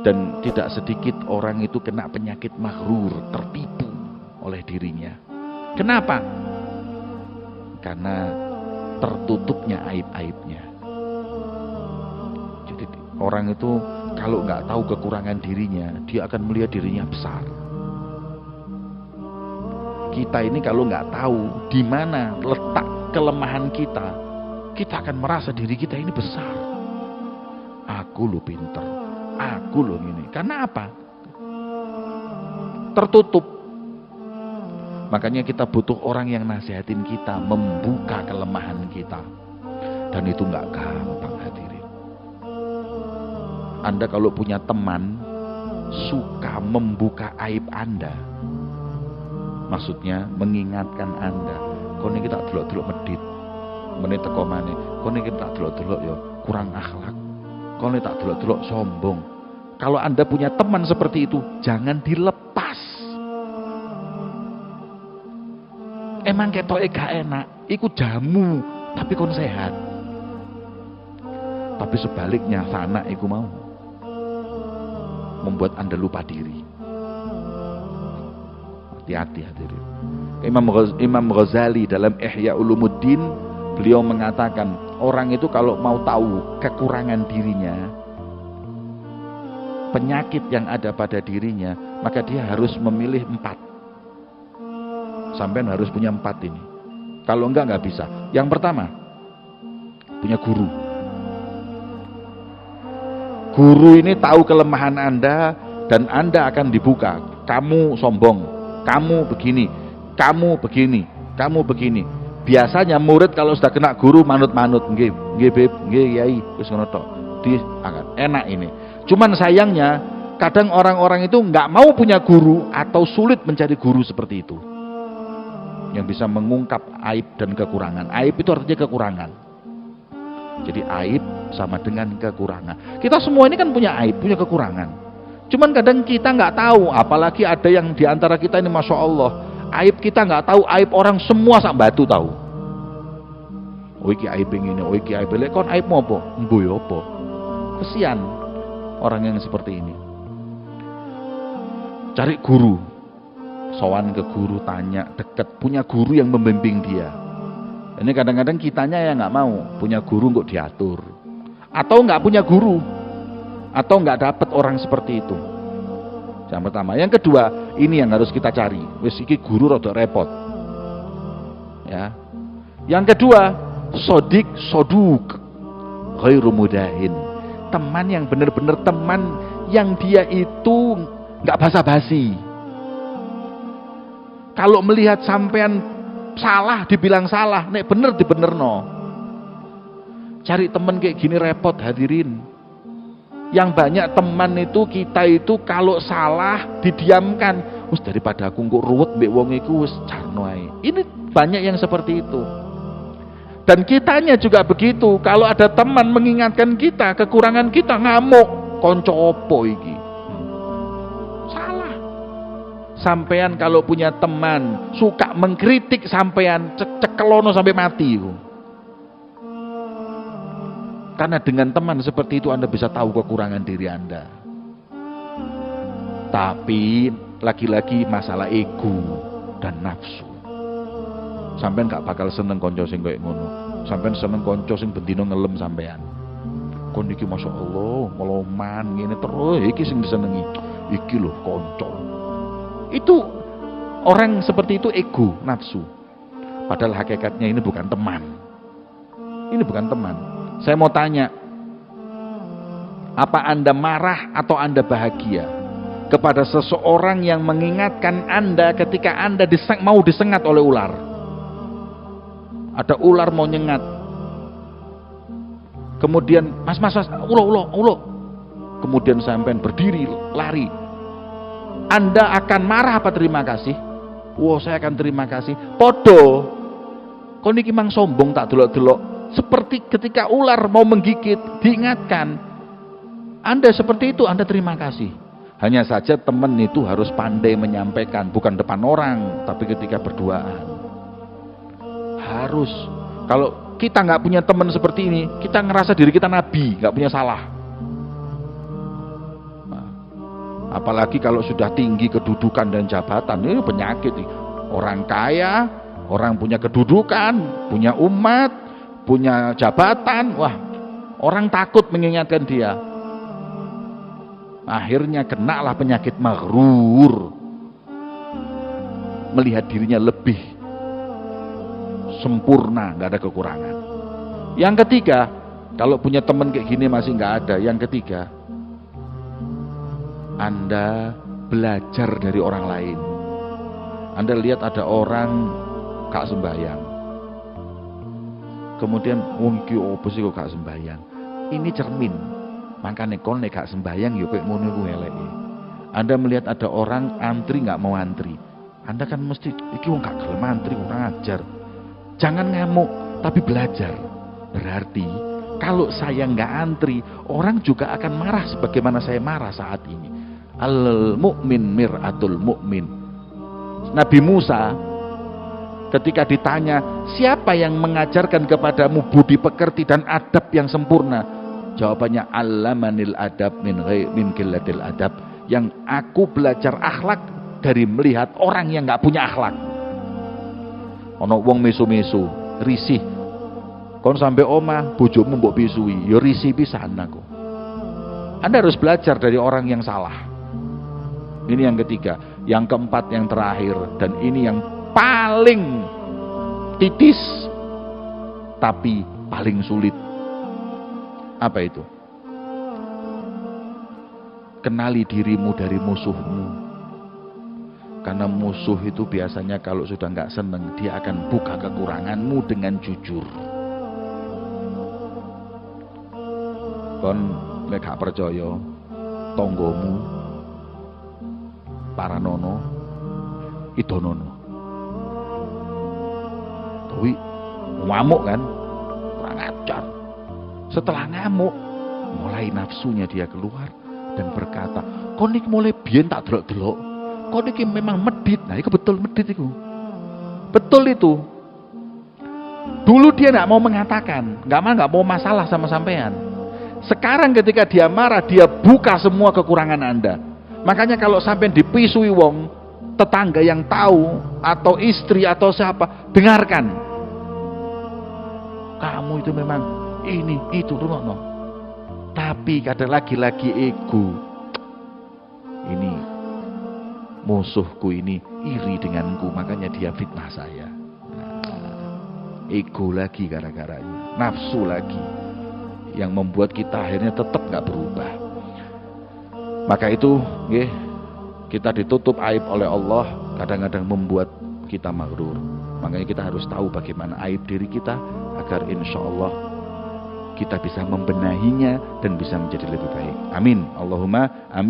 Dan tidak sedikit orang itu kena penyakit maghrur, tertipu oleh dirinya. Kenapa? Karena tertutupnya aib-aibnya. Jadi orang itu kalau nggak tahu kekurangan dirinya, dia akan melihat dirinya besar. Kita ini kalau nggak tahu di mana letak kelemahan kita, kita akan merasa diri kita ini besar. Aku lo pinter, aku lo ini. Karena apa? Tertutup. Makanya kita butuh orang yang nasihatin kita, membuka kelemahan kita. Dan itu nggak gampang, hadirin. Anda kalau punya teman suka membuka aib Anda, maksudnya mengingatkan Anda, kau ini kita delok-delok medit, menit teko maneh, kau ini kita delok-delok ya kurang akhlak, kau ini tak delok-delok sombong. Kalau Anda punya teman seperti itu, jangan dilepas. Emang ketoke gak enak, iku jamu, tapi kon sehat. Tapi sebaliknya sana iku mau membuat Anda lupa diri. Hati-hati hadirin. Imam Ghazali dalam Ihya Ulumuddin, beliau mengatakan orang itu kalau mau tahu kekurangan dirinya, penyakit yang ada pada dirinya, maka dia harus memilih 4. Sampean harus punya 4 ini. Kalau enggak bisa. Yang pertama, punya guru. Guru ini tahu kelemahan Anda dan Anda akan dibuka. Kamu sombong, kamu begini, kamu begini, kamu begini. Biasanya murid kalau sudah kena guru manut-manut, nggih, nggih Beb, nggih Yai, wis ngono tok. Enak ini. Cuman sayangnya kadang orang-orang itu nggak mau punya guru atau sulit mencari guru seperti itu, yang bisa mengungkap aib dan kekurangan. Aib itu artinya kekurangan. Jadi aib sama dengan kekurangan. Kita semua ini kan punya aib, punya kekurangan. Cuman kadang kita nggak tahu, apalagi ada yang diantara kita ini Masya Allah, aib kita nggak tahu, aib orang semua sak batu tahu. Oh iki aib ini, oh iki aib lek kon aib apa? Mboy apa? Kesian orang yang seperti ini. Cari guru. Sowan ke guru, tanya, deket, punya guru yang membimbing dia. Ini kadang-kadang kitanya yang nggak mau punya guru kok diatur, atau nggak punya guru, atau nggak dapat orang seperti itu. Yang pertama. Yang kedua, ini yang harus kita cari. Wis iki guru rada repot. Ya. Yang kedua, sodik soduk, ghairu mudahin. Teman yang benar-benar teman yang dia itu nggak basa-basi. Kalau melihat sampean salah dibilang salah, nek bener dibenerno. Cari temen kayak gini repot hadirin. Yang banyak teman itu kita itu kalau salah didiamkan. Wis daripada aku kok ruwet mbek wong iku wis carno ae. Ini banyak yang seperti itu. Dan kitanya juga begitu. Kalau ada teman mengingatkan kita kekurangan kita, ngamuk. Konco opo iki? Sampean kalau punya teman suka mengkritik sampean, cekelono sampai mati. Karena dengan teman seperti itu Anda bisa tahu kekurangan diri Anda. Tapi lagi-lagi masalah ego dan nafsu. Sampean gak bakal seneng konco sing kayak ngono. Sampean seneng konco sing bendino ngelem sampean. Kon iki Masya Allah, meloman ngene terus, iki sing disenengi. Iki loh konco. Itu orang seperti itu ego, nafsu. Padahal hakikatnya ini bukan teman. Ini bukan teman. Saya mau tanya, apa Anda marah atau Anda bahagia kepada seseorang yang mengingatkan Anda ketika Anda mau disengat oleh ular? Ada ular mau nyengat. Kemudian, mas, ulo. Kemudian sampean berdiri, lari. Anda akan marah apa terima kasih? Wah, saya akan terima kasih. Podo. Kau niki mang sombong tak delok-delok. Seperti ketika ular mau menggigit, diingatkan. Anda seperti itu, Anda terima kasih. Hanya saja teman itu harus pandai menyampaikan, bukan depan orang, tapi ketika berduaan. Harus. Kalau kita nggak punya teman seperti ini, kita ngerasa diri kita nabi, nggak punya salah. Apalagi kalau sudah tinggi kedudukan dan jabatan, ini penyakit. Orang kaya, orang punya kedudukan, punya umat, punya jabatan, wah, orang takut mengingatkan dia. Akhirnya kenalah penyakit maghrur, melihat dirinya lebih sempurna, nggak ada kekurangan. Yang ketiga, kalau punya teman kayak gini masih nggak ada. Yang ketiga, Anda belajar dari orang lain. Anda lihat ada orang gak sembahyang, kemudian wong iki opo sih kok gak sembahyang. Ini cermin. Makanya kon nek gak sembahyang yo koyo ngono iku eleke. Anda melihat ada orang antri nggak mau antri, Anda kan mesti iki wong gak gelem antri, kurang ajar. Jangan ngamuk, tapi belajar. Berarti kalau saya nggak antri, orang juga akan marah sebagaimana saya marah saat ini. Al mu'min mir'atul mu'min. Nabi Musa ketika ditanya, siapa yang mengajarkan kepadamu budi pekerti dan adab yang sempurna? Jawabannya, allamanil adab min qillatil adab. Yang aku belajar akhlak dari melihat orang yang nggak punya akhlak. Ono wong mesu-mesu, risih. Kon sampai omah bojomu mbok bisui, ya risih pisan aku. Anda harus belajar dari orang yang salah. Ini yang ketiga. Yang keempat, yang terakhir, dan ini yang paling titis tapi paling sulit. Apa itu? Kenali dirimu dari musuhmu. Karena musuh itu biasanya kalau sudah nggak seneng, dia akan buka kekuranganmu dengan jujur. Kon nek gak percaya tonggomu paranono idonono. Tapi ngamuk kan, kurang ajar. Setelah ngamuk, mulai nafsunya dia keluar dan berkata, kok nik mulai biyen tak delok-delok, kok niki memang medit. Nah itu betul medit itu, betul itu. Dulu dia nggak mau mengatakan, nggak mau masalah sama sampean. Sekarang ketika dia marah, dia buka semua kekurangan Anda. Makanya kalau sampai dipisui wong, tetangga yang tahu atau istri atau siapa, dengarkan. Kamu itu memang ini itu rumono. Tapi kadang lagi-lagi ego. Ini musuhku ini iri denganku, makanya dia fitnah saya. Ego lagi gara-garanya, nafsu lagi yang membuat kita akhirnya tetap nggak berubah. Maka itu kita ditutup aib oleh Allah, kadang-kadang membuat kita maghrur. Makanya kita harus tahu bagaimana aib diri kita agar insya Allah kita bisa membenahinya dan bisa menjadi lebih baik. Amin. Allahumma amin.